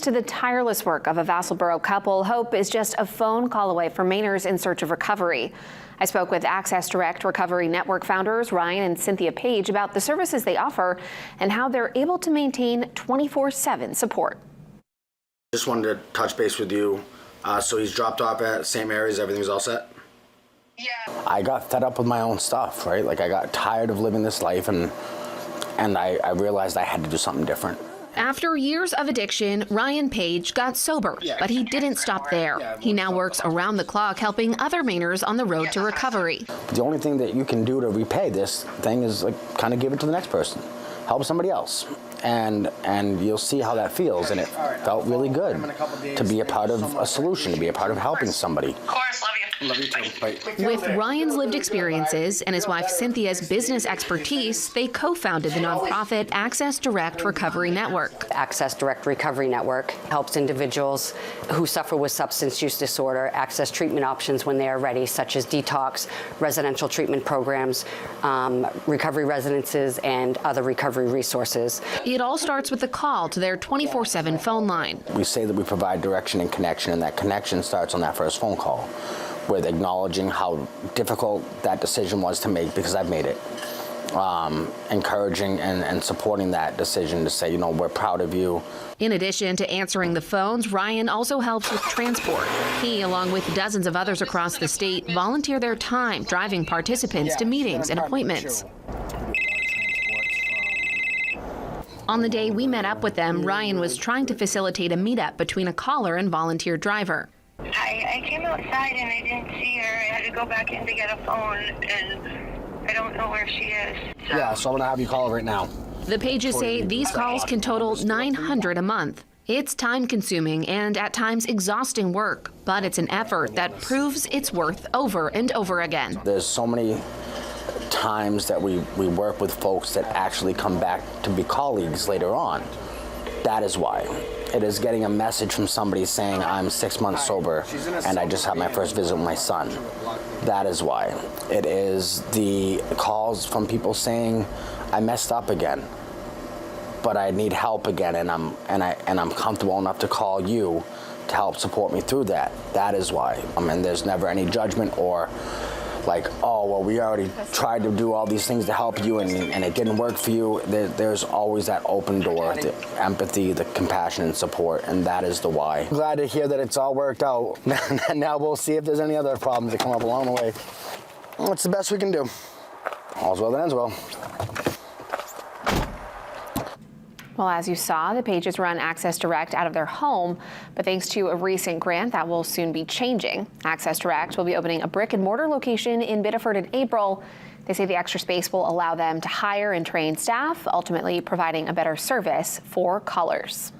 To the tireless work of a Vassalboro couple, hope is just a phone call away from Mainers in search of recovery. I spoke with Access Direct Recovery Network founders Ryan and Cynthia Page about the services they offer and how they're able to maintain 24/7 support. Just wanted to touch base with you. So he's dropped off at same areas, everything's all set? Yeah. I got fed up with my own stuff, right? Like I got tired of living this life and I realized I had to do something different. After years of addiction, Ryan Page got sober, but he didn't stop there. He now works around the clock helping other Mainers on the road to recovery. The only thing that you can do to repay this thing is like kind of give it to the next person, help somebody else. And you'll see how that feels, and it felt really good to be a part of a solution, to be a part of helping somebody. Of course, love you. Love you too. Bye. With Ryan's lived experiences and his wife Cynthia's business expertise, they co-founded the nonprofit Access Direct Recovery Network. Access Direct Recovery Network helps individuals who suffer with substance use disorder access treatment options when they are ready, such as detox, residential treatment programs, recovery residences, and other recovery resources. It all starts with a call to their 24/7 phone line. We say that we provide direction and connection, and that connection starts on that first phone call with acknowledging how difficult that decision was to make, because I've made it. Encouraging and supporting that decision to say, you know, we're proud of you. In addition to answering the phones, Ryan also helps with transport. He, along with dozens of others across the state, volunteer their time driving participants to meetings and appointments. On the day we met up with them, Ryan was trying to facilitate a meetup between a caller and volunteer driver. I came outside and I didn't see her. I had to go back in to get a phone, and I don't know where she is. Yeah, so I'm gonna have you call her right now. The Pages say these calls can total $900 a month. It's time-consuming and at times exhausting work, but it's an effort that proves its worth over and over again. There's so many times that we work with folks that actually come back to be colleagues later on. That is why. It is getting a message from somebody saying, I'm 6 months sober and I just had my first visit with my son. That is why. It is the calls from people saying, I messed up again, but I need help again, and I'm comfortable enough to call you to help support me through that. That is why. I mean, there's never any judgment or like, oh, well, we already tried to do all these things to help you and it didn't work for you. There's always that open door, the empathy, the compassion and support, and that is the why. I'm glad to hear that it's all worked out. Now we'll see if there's any other problems that come up along the way. What's the best we can do? All's well that ends well. Well, as you saw, the Pages run Access Direct out of their home, but thanks to a recent grant that will soon be changing. Access Direct will be opening a brick and mortar location in Biddeford in April. They say the extra space will allow them to hire and train staff, ultimately providing a better service for callers.